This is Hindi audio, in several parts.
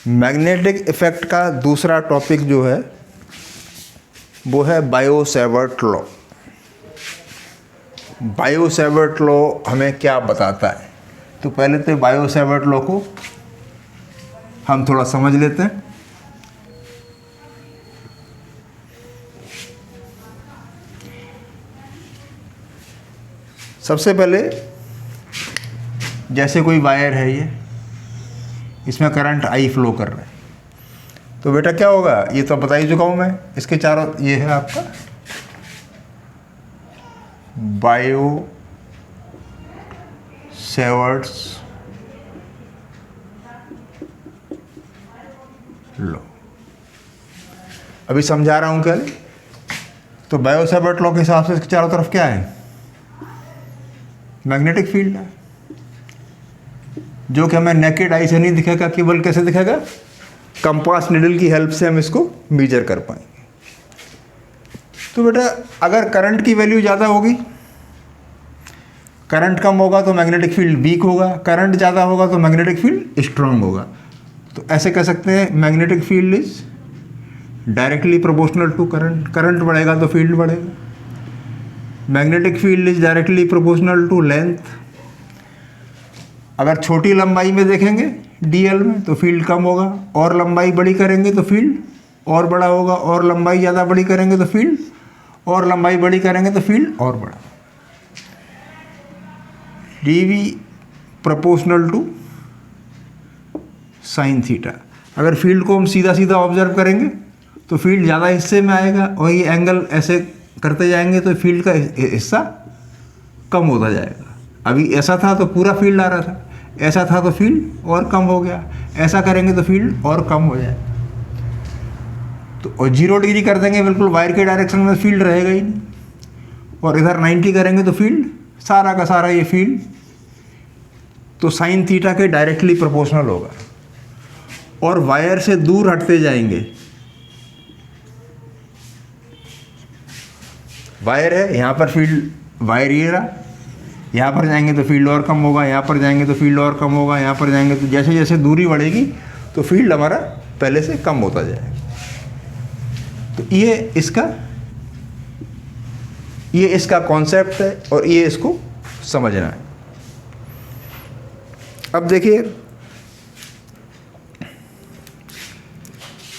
मैग्नेटिक इफेक्ट का दूसरा टॉपिक जो है वो है बायो-सेवर्ट लॉ। बायो-सेवर्ट लॉ हमें क्या बताता है? तो पहले तो बायो-सेवर्ट लॉ को हम थोड़ा समझ लेते हैं। सबसे पहले जैसे कोई वायर है, ये इसमें करंट आई फ्लो कर रहा है, तो बेटा क्या होगा? ये तो बता ही चुका हूँ मैं। इसके चारों ये है आपका बायो-सेवर्ट्स लॉ। अभी समझा रहा हूँ क्या? तो बायो-सेवर्ट लॉ के हिसाब से इसके चारों तरफ क्या है? मैग्नेटिक फील्ड है, जो कि हमें नेकेड आई से नहीं दिखेगा, केवल कैसे दिखेगा? कंपास निडल की हेल्प से हम इसको मेजर कर पाएंगे। तो बेटा अगर करंट की वैल्यू ज़्यादा होगी, करंट कम होगा तो मैग्नेटिक फील्ड वीक होगा, करंट ज़्यादा होगा तो मैग्नेटिक फील्ड स्ट्रांग होगा। तो ऐसे कह सकते हैं magnetic field is directly proportional to current. Current बढ़ेगा तो फील्ड बढ़ेगा। Magnetic field is directly proportional to length. अगर छोटी लंबाई में देखेंगे डीएल में तो फील्ड कम होगा, और लंबाई बड़ी करेंगे तो फील्ड और बड़ा होगा, और लंबाई ज़्यादा बड़ी करेंगे तो फील्ड, और लंबाई बड़ी करेंगे तो फील्ड और बड़ा। DV proportional to sine theta. अगर फील्ड को हम सीधा सीधा ऑब्जर्व करेंगे तो फील्ड ज़्यादा हिस्से में आएगा, और ये एंगल ऐसे करते जाएंगे तो फील्ड का हिस्सा कम होता जाएगा। अभी ऐसा था तो पूरा फील्ड आ रहा था, ऐसा था तो फील्ड और कम हो गया, ऐसा करेंगे तो फील्ड और कम हो जाएगा। तो और 0 डिग्री कर देंगे बिल्कुल वायर के डायरेक्शन में, फील्ड रहेगा ही नहीं। और इधर 90 करेंगे तो फील्ड सारा का सारा ये फील्ड तो साइन थीटा के डायरेक्टली प्रोपोर्शनल होगा। और वायर से दूर हटते जाएंगे, वायर है यहाँ पर, फील्ड वायर ये रहा, यहाँ पर जाएंगे तो फील्ड और कम होगा, यहाँ पर जाएंगे तो फील्ड और कम होगा, यहाँ पर जाएंगे तो जैसे जैसे दूरी बढ़ेगी तो फील्ड हमारा पहले से कम होता जाएगा। तो ये इसका कॉन्सेप्ट है और ये इसको समझना है। अब देखिए,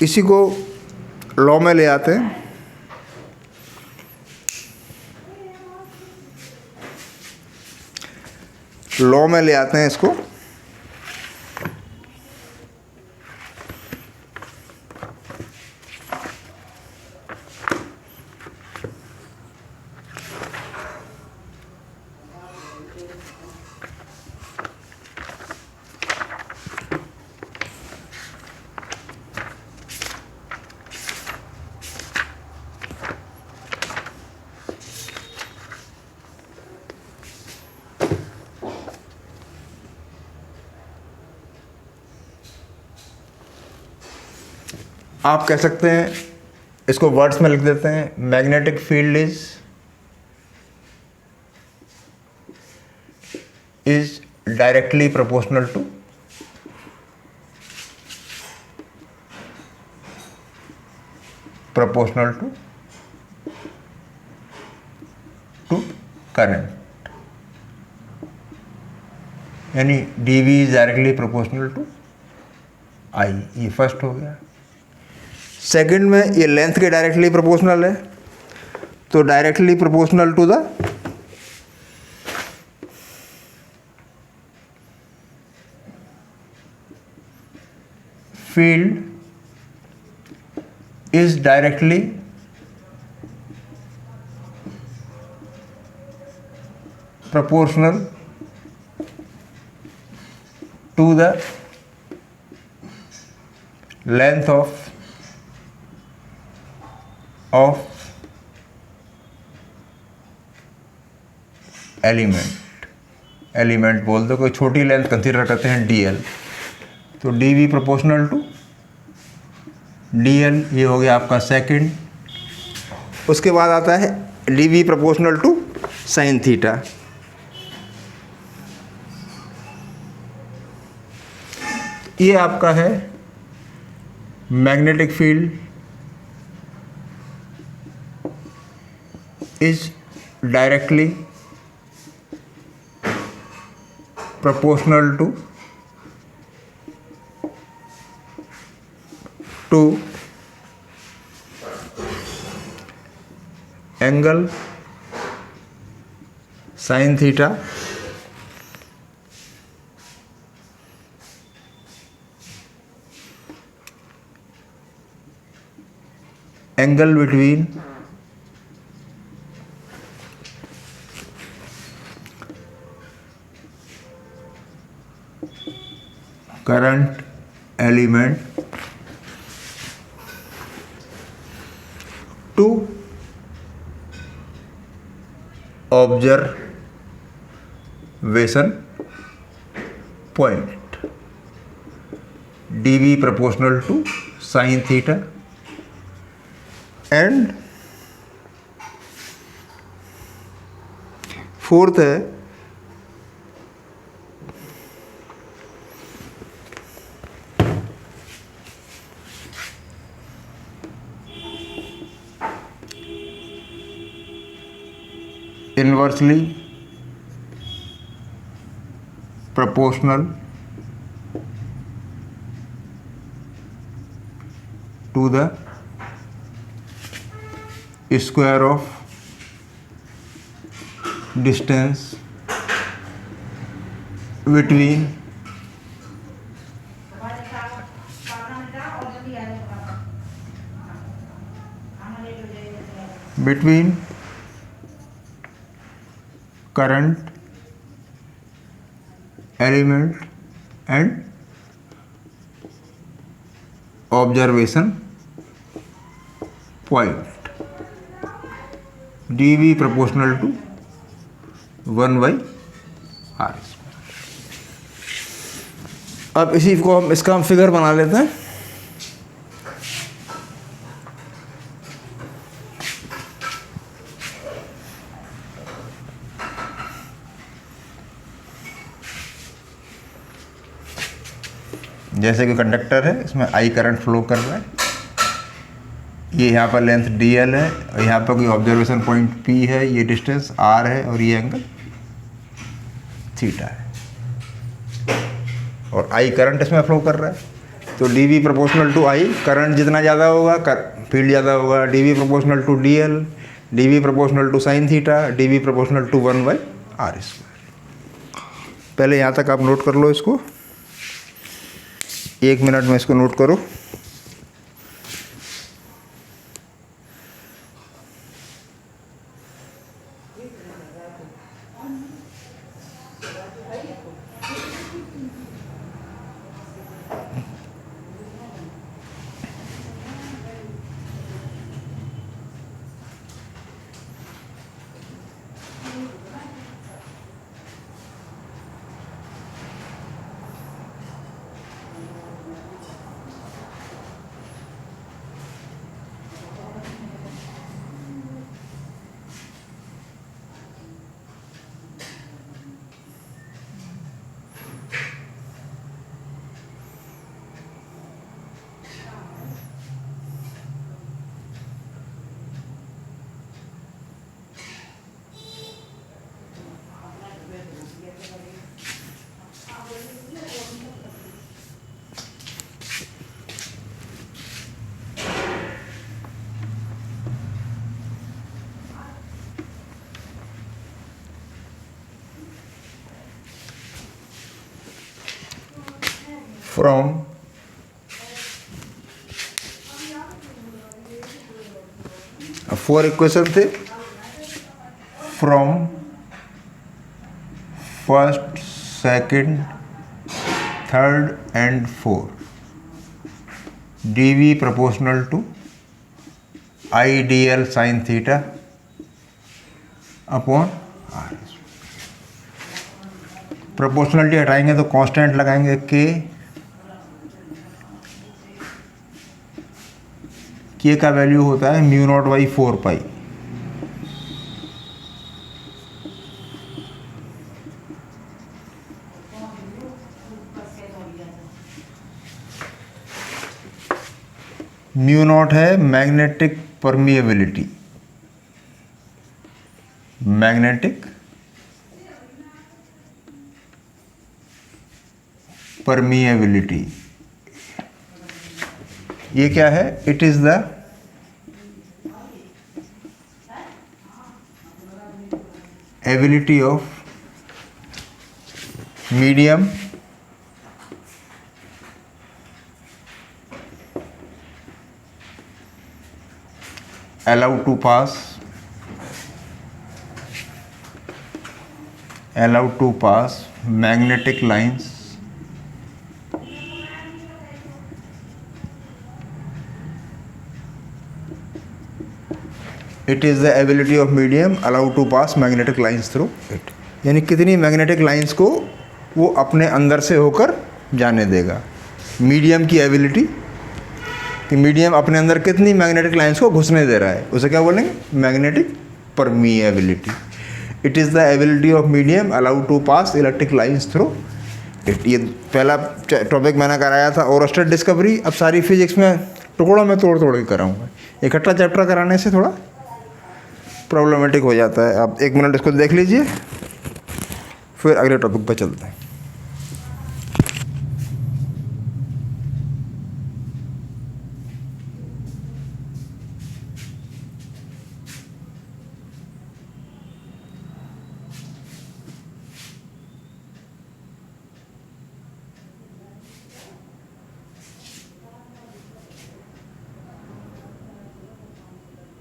इसी को लॉ में ले आते हैं। लॉ में ले आते हैं इसको। आप कह सकते हैं, इसको वर्ड्स में लिख देते हैं, magnetic field is directly proportional to current, यानी DV is directly proportional to I. ये फर्स्ट हो गया। सेकंड में ये लेंथ के डायरेक्टली प्रोपोर्शनल है, तो directly proportional to the field is directly proportional to the length of element बोल दो, कोई छोटी लेंथ कंसीडर करते हैं डीएल, तो डीवी प्रोपोर्शनल टू डीएल। ये हो गया आपका सेकंड। उसके बाद आता है DV proportional to sine theta. ये आपका है magnetic field is directly proportional to angle sin theta angle between current element to observation point, dV proportional to sin theta, and fourth है inversely proportional to the square of distance between current element and observation point, dV proportional to 1/r। अब इसका हम फिगर बना लेते हैं। जैसे कि कंडक्टर है, इसमें I करंट फ्लो कर रहा है, ये यहाँ पर लेंथ dl है और यहाँ पर कोई ऑब्जर्वेशन पॉइंट P है, ये डिस्टेंस r है और ये एंगल थीटा है और I करंट इसमें फ्लो कर रहा है। तो dV proportional to I, current जितना ज़्यादा होगा फील्ड ज़्यादा होगा, dV proportional to dl, dV proportional to sine theta, dV proportional to 1/r²। पहले यहाँ तक आप नोट कर लो इसको, 1 मिनट में इसको नोट करो। फ्रॉम फोर इक्वेशन थे, from first, second, third and four, dV proportional to I dl sine theta upon r। Proportionality हटाएंगे तो कांस्टेंट लगाएंगे k का वैल्यू होता है μ0/4π। म्यू नॉट है मैग्नेटिक परमिएबिलिटी, मैग्नेटिक परमिएबिलिटी। ये क्या है? It is the ability of medium allowed to pass magnetic lines it is the ability of medium allowed to pass magnetic lines through it। यानी कितनी मैग्नेटिक लाइंस को वो अपने अंदर से होकर जाने देगा। मीडियम की एबिलिटी कि मीडियम अपने अंदर कितनी मैग्नेटिक लाइंस को घुसने दे रहा है, उसे क्या बोलेंगे? Magnetic permeability. It is the ability of medium allowed to pass electric lines through it. ये पहला टॉपिक मैंने कराया था ओरस्टेड डिस्कवरी। अब सारी फिजिक्स में टुकड़ों में तोड़ तोड़ के कराऊंगा। इकट्ठा चैप्टर कराने से थोड़ा प्रॉब्लमेटिक हो जाता है। आप 1 मिनट इसको देख लीजिए, फिर अगले टॉपिक पर चलते हैं।